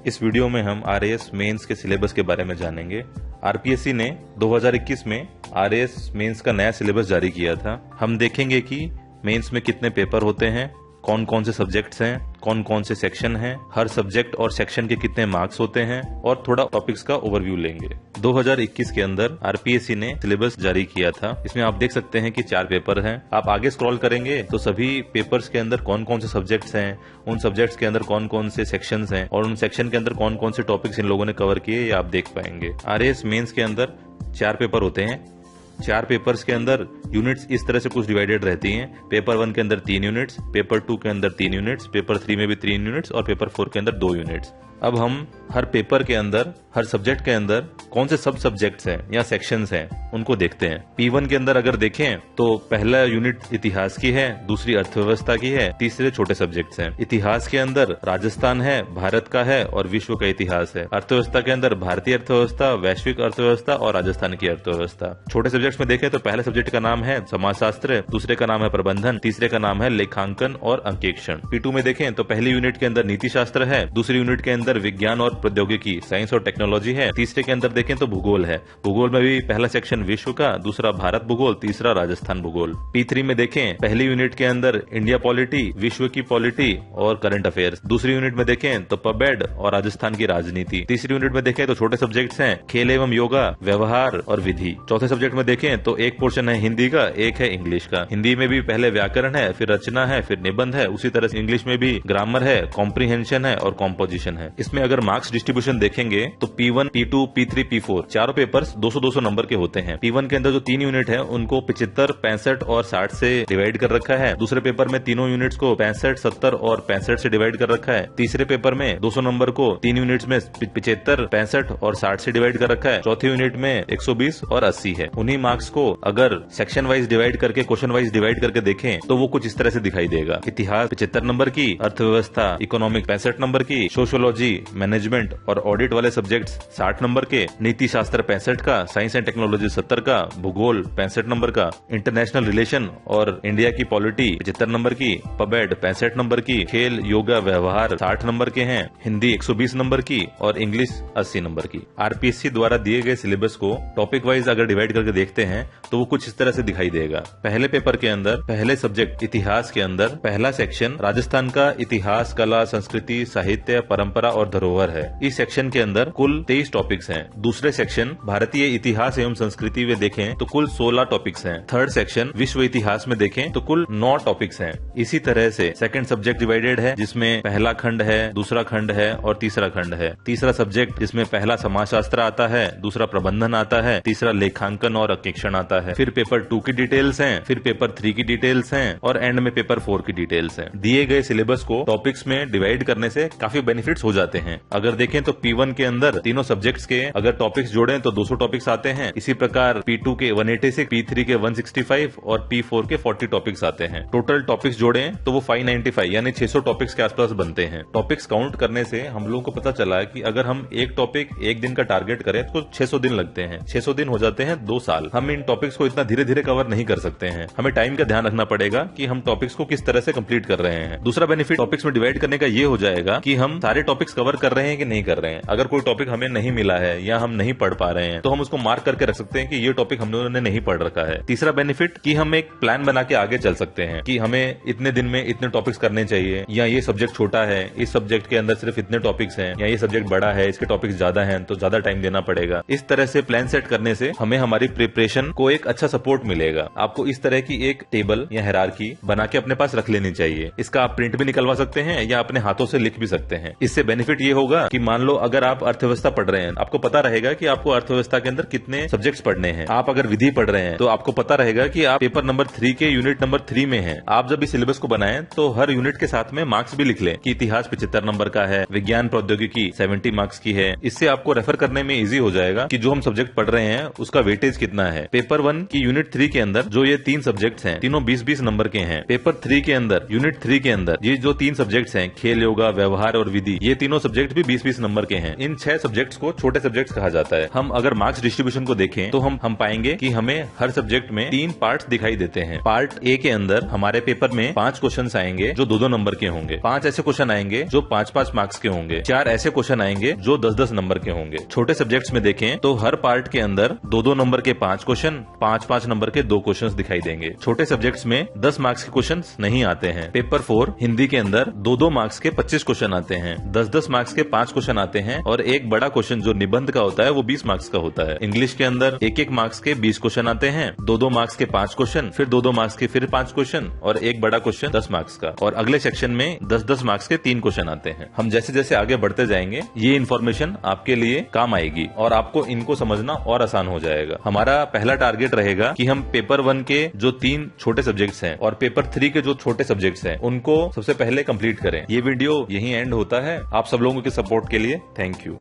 इस वीडियो में हम आरएएस मेंस के सिलेबस के बारे में जानेंगे। आरपीएससी ने 2021 में आरएएस मेंस का नया सिलेबस जारी किया था। हम देखेंगे कि मेंस में कितने पेपर होते हैं, कौन कौन से सब्जेक्ट्स हैं, कौन कौन से सेक्शन हैं, हर सब्जेक्ट और सेक्शन के कितने मार्क्स होते हैं और थोड़ा टॉपिक्स का ओवरव्यू लेंगे। 2021 के अंदर आरपीएससी ने सिलेबस जारी किया था। इसमें आप देख सकते हैं कि 4 पेपर हैं। आप आगे स्क्रॉल करेंगे तो सभी पेपर्स के अंदर कौन कौन से सब्जेक्ट्स हैं, उन सब्जेक्ट्स के अंदर कौन कौन से सेक्शंस हैं और उन सेक्शन के अंदर कौन कौन से टॉपिक्स इन लोगों ने कवर किए, ये आप देख पाएंगे। आरएएस मेंस के अंदर 4 पेपर होते हैं। 4 पेपर्स के अंदर यूनिट्स इस तरह से कुछ डिवाइडेड रहती हैं। पेपर 1 के अंदर 3 यूनिट्स, पेपर 2 के अंदर 3 यूनिट्स, पेपर 3 में भी 3 यूनिट्स और पेपर 4 के अंदर 2 यूनिट्स। अब हम हर पेपर के अंदर, हर सब्जेक्ट के अंदर कौन से सब सब्जेक्ट्स हैं या सेक्शंस हैं उनको देखते हैं। P1 के अंदर अगर देखें तो पहला यूनिट इतिहास की है, दूसरी अर्थव्यवस्था की है, तीसरे छोटे सब्जेक्ट्स हैं। इतिहास के अंदर राजस्थान है, भारत का है और विश्व का इतिहास है। अर्थव्यवस्था के अंदर भारतीय अर्थव्यवस्था, वैश्विक अर्थव्यवस्था और राजस्थान की अर्थव्यवस्था। छोटे सब्जेक्ट्स में देखें तो पहले सब्जेक्ट का नाम है समाजशास्त्र, दूसरे का नाम है प्रबंधन, तीसरे का नाम है लेखांकन और अंकेक्षण। P2 में देखें तो पहली यूनिट के अंदर नीति शास्त्र है, दूसरी यूनिट के अंदर विज्ञान और प्रौद्योगिकी, साइंस और टेक्नोलॉजी है, तीसरे के अंदर देखें तो भूगोल है। भूगोल में भी पहला सेक्शन विश्व का, दूसरा भारत भूगोल, तीसरा राजस्थान भूगोल। P3 में देखें पहली यूनिट के अंदर इंडिया पॉलिटी, विश्व की पॉलिटी और करंट अफेयर्स। दूसरी यूनिट में देखें तो पबेड और राजस्थान की राजनीति। तीसरी यूनिट में देखें तो छोटे सब्जेक्ट्स हैं खेल एवं योगा, व्यवहार और विधि। चौथे सब्जेक्ट में देखें तो एक पोर्शन है हिंदी का, एक है इंग्लिश का। हिंदी में भी पहले व्याकरण है, फिर रचना है, फिर निबंध है। उसी तरह से इंग्लिश में भी ग्रामर है, कॉम्प्रीहेंशन है और कॉम्पोजिशन है। इसमें अगर मार्क्स डिस्ट्रीब्यूशन देखेंगे तो P1, P2, P3, P4 चारों पेपर्स 200-200 नंबर के होते हैं। P1 के अंदर जो 3 यूनिट है उनको 75, 65 और 60 से डिवाइड कर रखा है। दूसरे पेपर में तीनों यूनिट्स को 65, 70 और 65 से डिवाइड कर रखा है। तीसरे पेपर में 200 नंबर को 3 यूनिट्स में 75, 65 और 60 से डिवाइड कर रखा है। चौथी यूनिट में 120 और 80 है। उन्हीं मार्क्स को अगर सेक्शन वाइज डिवाइड करके, क्वेश्चन वाइज डिवाइड करके देखें तो वो कुछ इस तरह से दिखाई देगा। इतिहास 75 नंबर की, अर्थव्यवस्था इकोनॉमिक 65 नंबर की, सोशियोलॉजी, मैनेजमेंट और ऑडिट वाले सब्जेक्ट्स 60 नंबर के, नीति शास्त्र 65 का, साइंस एंड टेक्नोलॉजी 70 का, भूगोल 65 नंबर का, इंटरनेशनल रिलेशन और इंडिया की पॉलिटी 75 नंबर की, पबेड 65 नंबर की, खेल योगा व्यवहार 60 नंबर के हैं, हिंदी 120 नंबर की और इंग्लिश 80 नंबर की। आरपीएससी द्वारा दिए गए सिलेबस को टॉपिक वाइज अगर डिवाइड करके देखते हैं तो वो कुछ इस तरह से दिखाई देगा। पहले पेपर के अंदर, पहले सब्जेक्ट इतिहास के अंदर पहला सेक्शन राजस्थान का इतिहास, कला, संस्कृति, साहित्य, परंपरा और धरोहर है। इस सेक्शन के अंदर कुल 23 टॉपिक्स हैं। दूसरे सेक्शन भारतीय इतिहास एवं संस्कृति में देखें तो कुल 16 टॉपिक्स हैं। थर्ड सेक्शन विश्व इतिहास में देखें तो कुल 9 टॉपिक्स हैं। इसी तरह से सेकंड सब्जेक्ट डिवाइडेड है, जिसमें पहला खंड है, दूसरा खंड है और तीसरा खंड है। तीसरा सब्जेक्ट जिसमें पहला समाजशास्त्र आता है, दूसरा प्रबंधन आता है, तीसरा लेखांकन और अंकेक्षण आता है। फिर पेपर 2 की डिटेल्स हैं, फिर पेपर 3 की डिटेल्स हैं और एंड में पेपर 4 की डिटेल्स हैं। दिए गए सिलेबस को टॉपिक्स में डिवाइड करने से काफी बेनिफिट्स हो जाते हैं। अगर देखें तो P1 के अंदर तीनों सब्जेक्ट्स के अगर टॉपिक्स जोड़ें तो 200 टॉपिक्स आते हैं। इसी प्रकार P2 के 186, P3 के 165 और P4 के 40 टॉपिक्स आते हैं। टोटल टॉपिक्स जोड़ें तो वो 595 यानी 600 टॉपिक्स के आसपास बनते हैं। टॉपिक्स काउंट करने से हम लोगों को पता चला है कि अगर हम एक टॉपिक एक दिन का टारगेट करें तो 600 दिन लगते हैं। 600 दिन हो जाते हैं 2 साल। हम इन टॉपिक्स को इतना धीरे धीरे कवर नहीं कर सकते हैं। हमें टाइम का ध्यान रखना पड़ेगा कि हम टॉपिक्स को किस तरह से कंप्लीट कर रहे हैं। दूसरा बेनिफिट टॉपिक्स में डिवाइड करने का ये हो जाएगा कि हम सारे टॉपिक्स कवर कर रहे हैं कि नहीं कर रहे हैं। अगर कोई टॉपिक हमें नहीं मिला है या हम नहीं पढ़ पा रहे हैं तो हम उसको मार्क करके रख सकते हैं कि ये टॉपिक हम लोगों ने नहीं पढ़ रखा है। तीसरा बेनिफिट कि हम एक प्लान बना के आगे चल सकते हैं कि हमें इतने दिन में इतने टॉपिक्स करने चाहिए, या ये सब्जेक्ट छोटा है, इस सब्जेक्ट के अंदर सिर्फ इतने टॉपिक्स हैं, या ये सब्जेक्ट बड़ा है, इसके टॉपिक्स ज्यादा हैं तो ज्यादा टाइम देना पड़ेगा। इस तरह से प्लान सेट करने से हमें हमारी प्रिपरेशन को एक अच्छा सपोर्ट मिलेगा। आपको इस तरह की एक टेबल या हायरार्की बना के अपने पास रख लेनी चाहिए। इसका आप प्रिंट भी निकलवा सकते हैं या अपने हाथों से लिख भी सकते हैं। इससे बेनिफिट ये होगा कि मान लो अगर आप अर्थव्यवस्था पढ़ रहे हैं, आपको पता रहेगा कि आपको अर्थव्यवस्था के अंदर कितने सब्जेक्ट्स पढ़ने हैं। आप अगर विधि पढ़ रहे हैं तो आपको पता रहेगा कि आप पेपर नंबर 3 के यूनिट नंबर 3 में हैं। आप जब इस सिलेबस को बनाएं तो हर यूनिट के साथ में मार्क्स भी लिख लें कि इतिहास 75 नंबर का है, विज्ञान प्रौद्योगिकी 70 मार्क्स की है। इससे आपको रेफर करने में इजी हो जाएगा कि जो हम सब्जेक्ट पढ़ रहे हैं उसका वेटेज कितना है। पेपर 1 की यूनिट 3 के अंदर जो ये 3 सब्जेक्ट्स हैं, तीनों 20-20 नंबर के हैं। पेपर 3 के अंदर यूनिट 3 के अंदर ये जो 3 सब्जेक्ट्स हैं, खेल योगा व्यवहार और विधि, ये तीनों सब्जेक्ट भी 20-20 नंबर के हैं। इन 6 सब्जेक्ट्स को छोटे सब्जेक्ट्स कहा जाता है। हम अगर मार्क्स डिस्ट्रीब्यूशन को देखें तो हम पाएंगे कि हमें हर सब्जेक्ट में 3 पार्ट्स दिखाई देते हैं। पार्ट ए के अंदर हमारे पेपर में 5 क्वेश्चंस आएंगे जो 2-2 नंबर के होंगे। 5 ऐसे क्वेश्चन आएंगे जो 5-5 मार्क्स के होंगे। 4 ऐसे क्वेश्चन आएंगे जो 10-10 नंबर के होंगे। छोटे सब्जेक्ट्स में देखें तो हर पार्ट के अंदर 2-2 नंबर के 5 क्वेश्चन, 5-5 नंबर के 2 क्वेश्चंस दिखाई देंगे। छोटे सब्जेक्ट्स में 10 मार्क्स के क्वेश्चंस नहीं आते हैं। पेपर 4 हिंदी के अंदर 2-2 मार्क्स के 25 क्वेश्चन आते हैं, 10-10 मार्क्स के 5 क्वेश्चन आते हैं और एक बड़ा क्वेश्चन जो निबंध का होता है वो 20 मार्क्स का होता है। इंग्लिश के अंदर 1-1 मार्क्स के 20 क्वेश्चन आते हैं, 2-2 मार्क्स के 5 क्वेश्चन, फिर 2-2 मार्क्स के फिर 5 क्वेश्चन और एक बड़ा क्वेश्चन 10 मार्क्स का, और अगले सेक्शन में 10-10 मार्क्स के 3 क्वेश्चन आते हैं। हम जैसे जैसे आगे बढ़ते जाएंगे ये इन्फॉर्मेशन आपके लिए काम आएगी और आपको इनको समझना और आसान हो जाएगा। हमारा पहला टारगेट रहेगा कि हम पेपर 1 के जो 3 छोटे सब्जेक्ट्स हैं और पेपर 3 के जो छोटे सब्जेक्ट्स हैं उनको सबसे पहले कंप्लीट करें। ये वीडियो यहीं एंड होता है। आप सब लोगों के सपोर्ट के लिए थैंक यू।